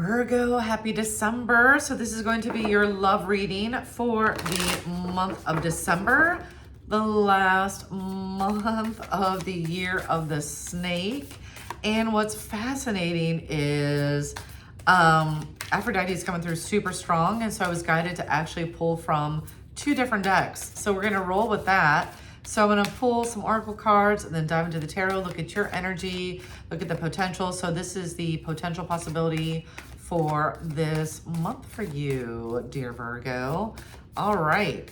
Virgo, happy December. So this is going to be your love reading for the month of December, the last month of the year of the snake. And what's fascinating is Aphrodite is coming through super strong. And so I was guided to actually pull from 2 different decks. So we're going to roll with that. So I'm going to pull some oracle cards and then dive into the tarot, look at your energy, look at the potential. So this is the potential possibility for this month for you, dear Virgo. All right.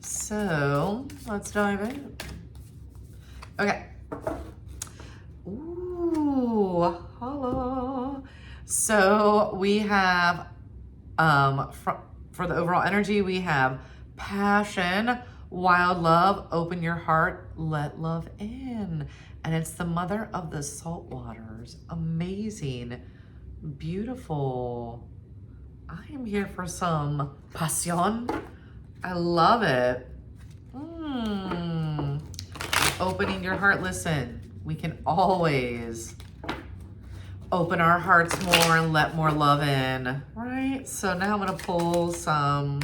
So let's dive in. Okay. Ooh, holla. So we have, for the overall energy, we have passion, wild love, open your heart, let love in. And it's the mother of the salt waters. Amazing, beautiful. I am here for some passion. I love it. Opening your heart. Listen, we can always open our hearts more and let more love in, right? So now I'm gonna pull some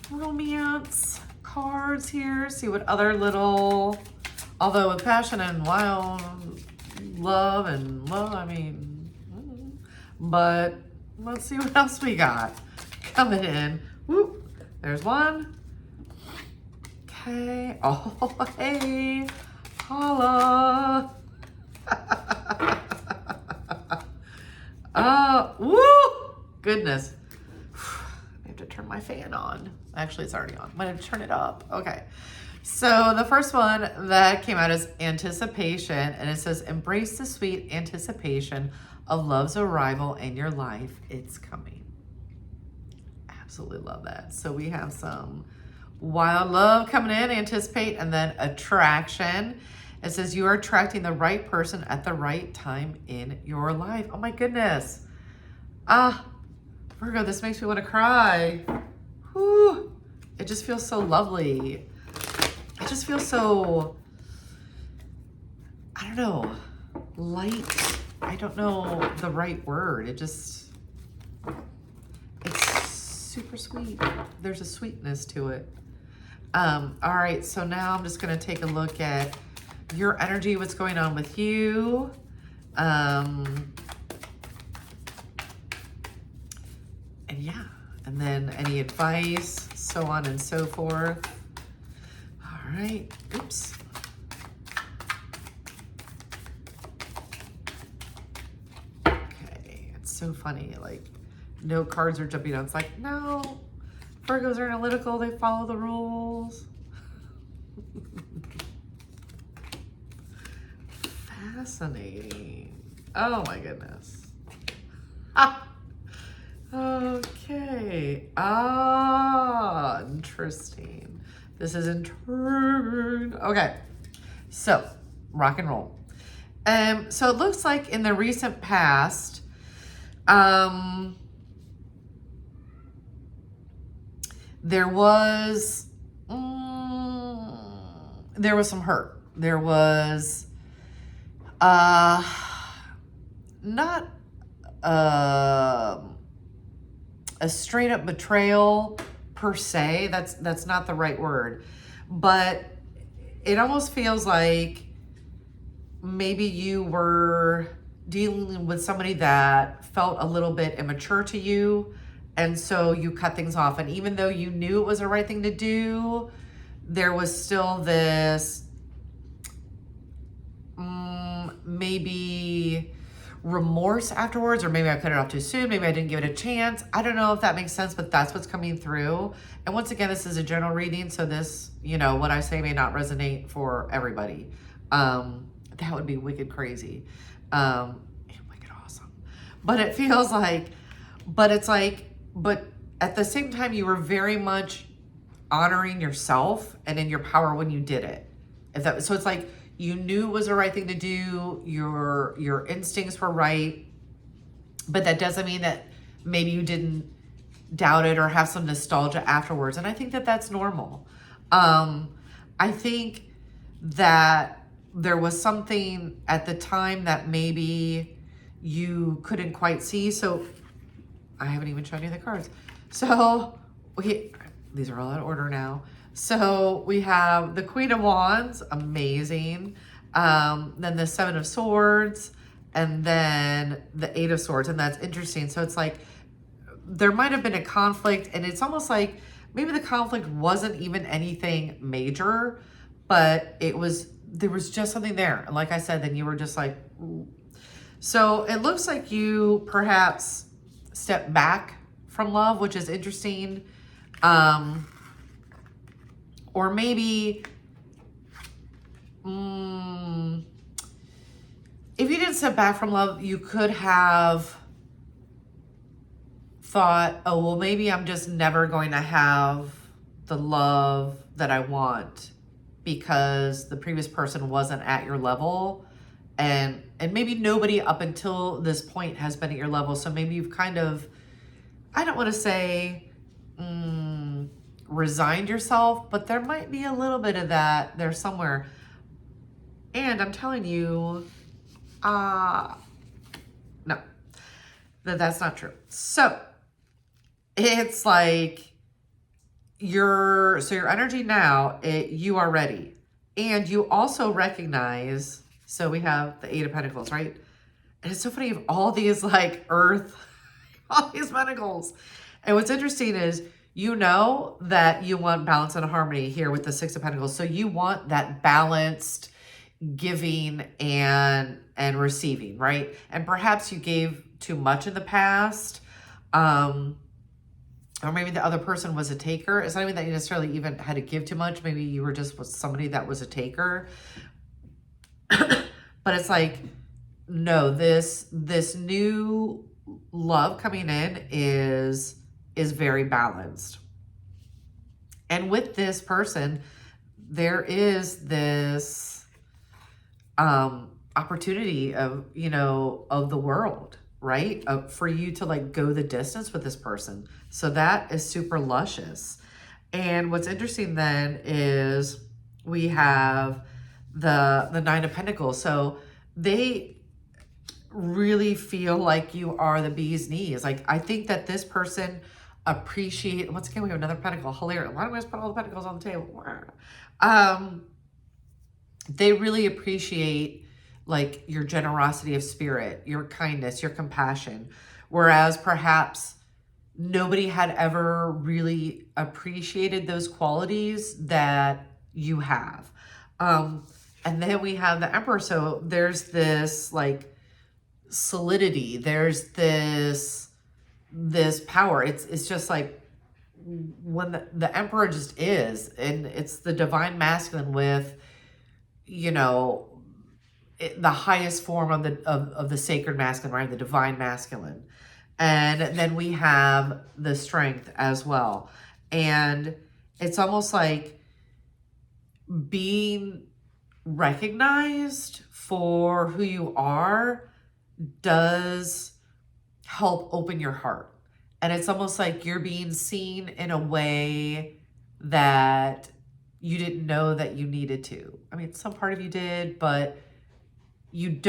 romance cards here, see what other little, although with passion and wild love, I mean, but let's see what else we got coming in. Whoop, there's one. Okay, oh, hey, holla. Woo, goodness. I have to turn my fan on. Actually, it's already on. I'm gonna turn it up. Okay. So the first one that came out is anticipation, and it says, embrace the sweet anticipation of love's arrival in your life. It's coming. Absolutely love that. So we have some wild love coming in, anticipate, and then attraction. It says you are attracting the right person at the right time in your life. Oh my goodness. Virgo, this makes me want to cry. Whew. It just feels so lovely. It just feels so, I don't know, light. I don't know the right word. It's super sweet. There's a sweetness to it. All right, so now I'm just going to take a look at your energy, what's going on with you. And yeah, and then any advice, so on and so forth. All right, oops. Okay, it's so funny, like no cards are jumping out. It's like, no, Virgos are analytical, they follow the rules. Fascinating. Oh my goodness. Okay. Interesting. This is intriguing. Okay. So, rock and roll. So it looks like in the recent past, there was some hurt. There was not a straight up betrayal per se. That's not the right word, but it almost feels like maybe you were dealing with somebody that felt a little bit immature to you, and so you cut things off. And even though you knew it was the right thing to do, there was still this maybe remorse afterwards, or maybe I cut it off too soon, maybe I didn't give it a chance. I don't know if that makes sense, but that's what's coming through. And once again, this is a general reading, so this, what I say may not resonate for everybody. That would be wicked crazy, and wicked awesome. But it feels like, but at the same time, you were very much honoring yourself and in your power when you did it. So it's like, you knew it was the right thing to do. Your instincts were right, but that doesn't mean that maybe you didn't doubt it or have some nostalgia afterwards. And I think that that's normal. I think that there was something at the time that maybe you couldn't quite see. So I haven't even shown you the cards. So these are all out of order now. So we have the Queen of Wands, amazing. Then the Seven of Swords, and then the Eight of Swords, and that's interesting. So it's like there might have been a conflict, and it's almost like maybe the conflict wasn't even anything major, but there was just something there. And like I said, then you were just like, ooh. So it looks like you perhaps step back from love, which is interesting. Or maybe, if you didn't step back from love, you could have thought, oh, well, maybe I'm just never going to have the love that I want because the previous person wasn't at your level. And maybe nobody up until this point has been at your level. So maybe you've kind of, I don't want to say resigned yourself, but there might be a little bit of that there somewhere. And I'm telling you, no, that's not true. So it's like your energy now, you are ready. And you also recognize, so we have the Eight of Pentacles, right? And it's so funny, you have all these like earth, all these pentacles. And what's interesting is, you know that you want balance and harmony here with the Six of Pentacles. So you want that balanced giving and receiving, right? And perhaps you gave too much in the past. Or maybe the other person was a taker. It's not even that you necessarily even had to give too much. Maybe you were just with somebody that was a taker. But it's like, no, this new love coming in is very balanced. And with this person, there is this opportunity of, of the world, right? For you to like go the distance with this person. So that is super luscious. And what's interesting then is we have the Nine of Pentacles. So they really feel like you are the bee's knees. Like, I think that this person appreciate, once again, we have another pentacle, hilarious. Why don't we just put all the pentacles on the table? They really appreciate like your generosity of spirit, your kindness, your compassion. Whereas perhaps nobody had ever really appreciated those qualities that you have. And then we have the Emperor. So there's this like solidity. There's this power. It's just like when the Emperor just is, and it's the divine masculine with, the highest form of the sacred masculine, right? The divine masculine. And then we have the strength as well. And it's almost like being recognized for who you are does help open your heart. And it's almost like you're being seen in a way that you didn't know that you needed to. I mean, some part of you did, but you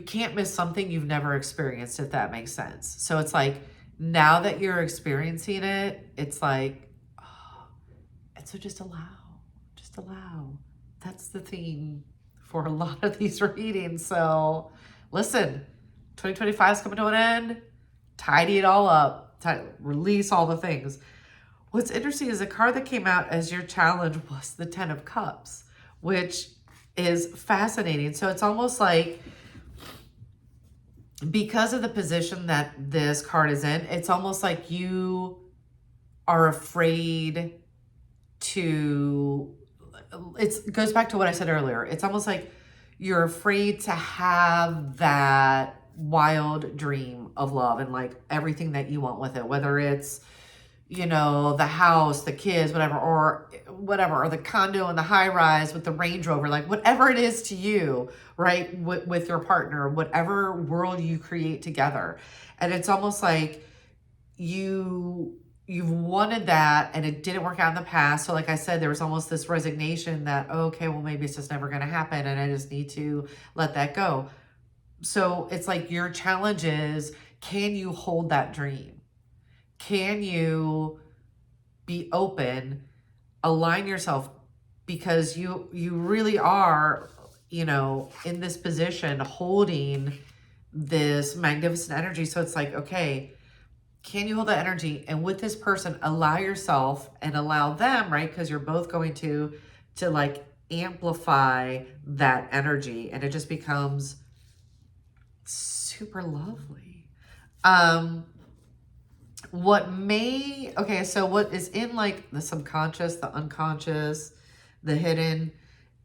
can't miss something you've never experienced, if that makes sense. So it's like, now that you're experiencing it, it's like, oh, and so just allow. That's the theme for a lot of these readings. So listen, 2025 is coming to an end. Tidy it all up. Release all the things. What's interesting is the card that came out as your challenge was the Ten of Cups, which is fascinating. So it's almost like, because of the position that this card is in, it's almost like you are afraid to, it goes back to what I said earlier. It's almost like you're afraid to have that wild dream of love and like everything that you want with it, whether it's, the house, the kids, or the condo and the high rise with the Range Rover, like whatever it is to you, right? With your partner, whatever world you create together. And it's almost like you've wanted that and it didn't work out in the past. So like I said, there was almost this resignation that, okay, well, maybe it's just never going to happen and I just need to let that go. So it's like your challenge is, can you hold that dream? Can you be open, align yourself, because you really are, you know, in this position holding this magnificent energy. So it's like, okay, can you hold that energy? And with this person, allow yourself and allow them, right? Because you're both going to like amplify that energy, and it just becomes super lovely. Okay, so what is in like the subconscious, the unconscious, the hidden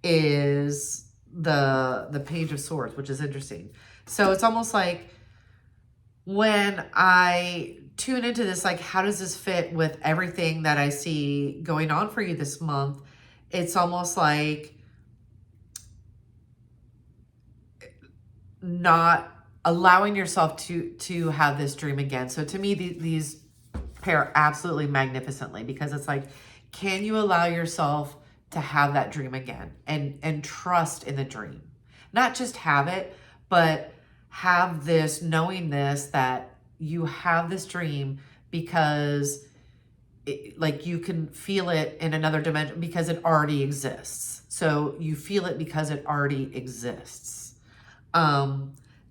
is the Page of Swords, which is interesting. So it's almost like when I tune into this, like, how does this fit with everything that I see going on for you this month? It's almost like not allowing yourself to have this dream again. So to me, these pair absolutely magnificently, because it's like, can you allow yourself to have that dream again and trust in the dream? Not just have it, but have this knowing this, that you have this dream because like you can feel it in another dimension because it already exists. So you feel it because it already exists.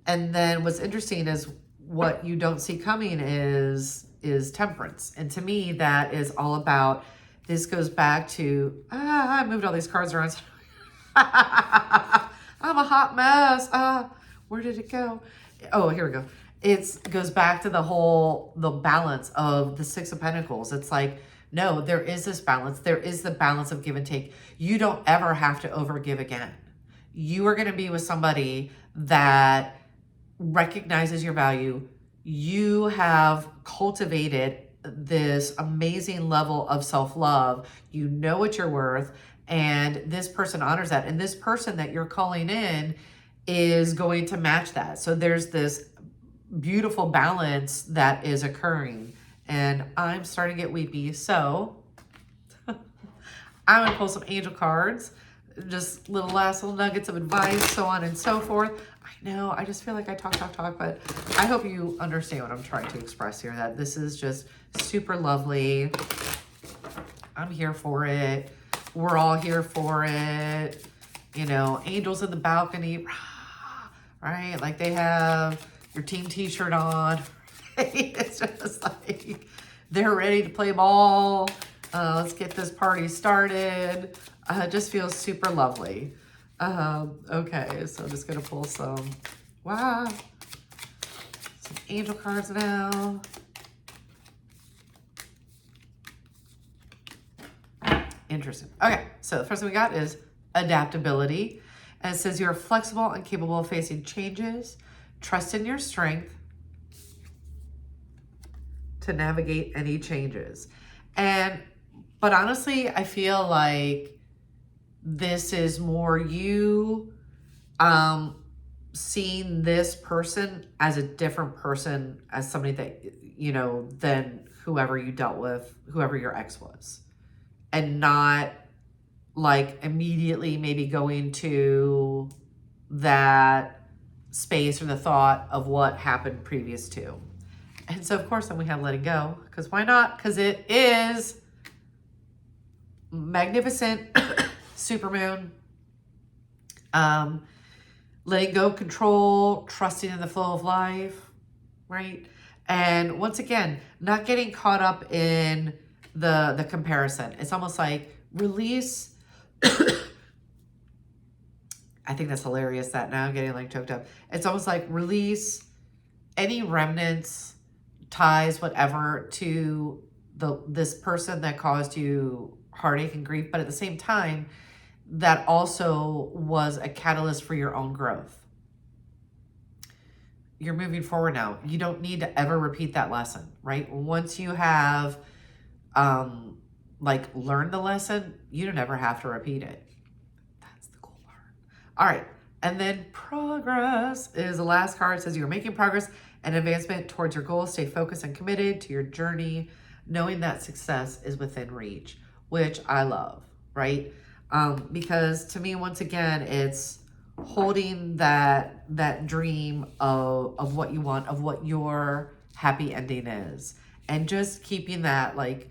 And then what's interesting is what you don't see coming is temperance. And to me, that is all about, this goes back to, I moved all these cards around. I'm a hot mess. Where did it go? Oh, here we go. It goes back to the balance of the Six of Pentacles. It's like, no, there is this balance. There is the balance of give and take. You don't ever have to overgive again. You are going to be with somebody that recognizes your value. You have cultivated this amazing level of self-love. You know what you're worth, and this person honors that. And this person that you're calling in is going to match that. So there's this beautiful balance that is occurring. And I'm starting to get weepy. So I'm going to pull some angel cards, just last little nuggets of advice, so on and so forth. I know, I just feel like I talk, but I hope you understand what I'm trying to express here, that this is just super lovely. I'm here for it. We're all here for it. You know, angels in the balcony, right? Like they have your team t-shirt on. Right? It's just like they're ready to play ball. Let's get this party started. It just feels super lovely. Okay, so I'm just gonna pull some angel cards now. Interesting. Okay, so the first thing we got is adaptability. And it says you're flexible and capable of facing changes. Trust in your strength to navigate any changes. But honestly, I feel like this is more you seeing this person as a different person, as somebody that, you know, than whoever you dealt with, whoever your ex was. And not like immediately maybe going to that space or the thought of what happened previous to. And so, of course, then we have letting go, because why not? Because it is magnificent supermoon. Letting go, control, trusting in the flow of life, right? And once again, not getting caught up in the comparison. It's almost like release. I think that's hilarious that now I'm getting like choked up. It's almost like release any remnants, ties, whatever, to this person that caused you heartache and grief, but at the same time, that also was a catalyst for your own growth. You're moving forward now. You don't need to ever repeat that lesson, right? Once you have like learned the lesson, you don't ever have to repeat it. That's the cool part. All right. And then progress is the last card. It says you're making progress and advancement towards your goals. Stay focused and committed to your journey, knowing that success is within reach, which I love, right? Because to me, once again, it's holding that dream of what you want, of what your happy ending is, and just keeping that like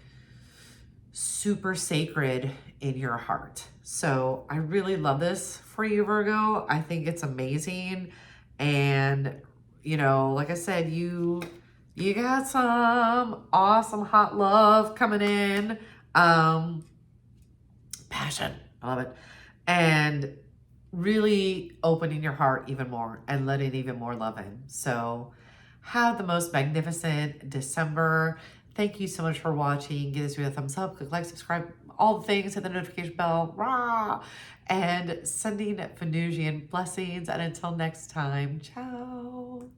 super sacred in your heart. So I really love this for you, Virgo. I think it's amazing. And you know, like I said, you got some awesome hot love coming in. Passion. I love it. And really opening your heart even more and letting even more love in. So have the most magnificent December. Thank you so much for watching. Give this video a thumbs up, click like, subscribe, all the things, hit the notification bell, rah! And sending Venusian blessings. And until next time, ciao.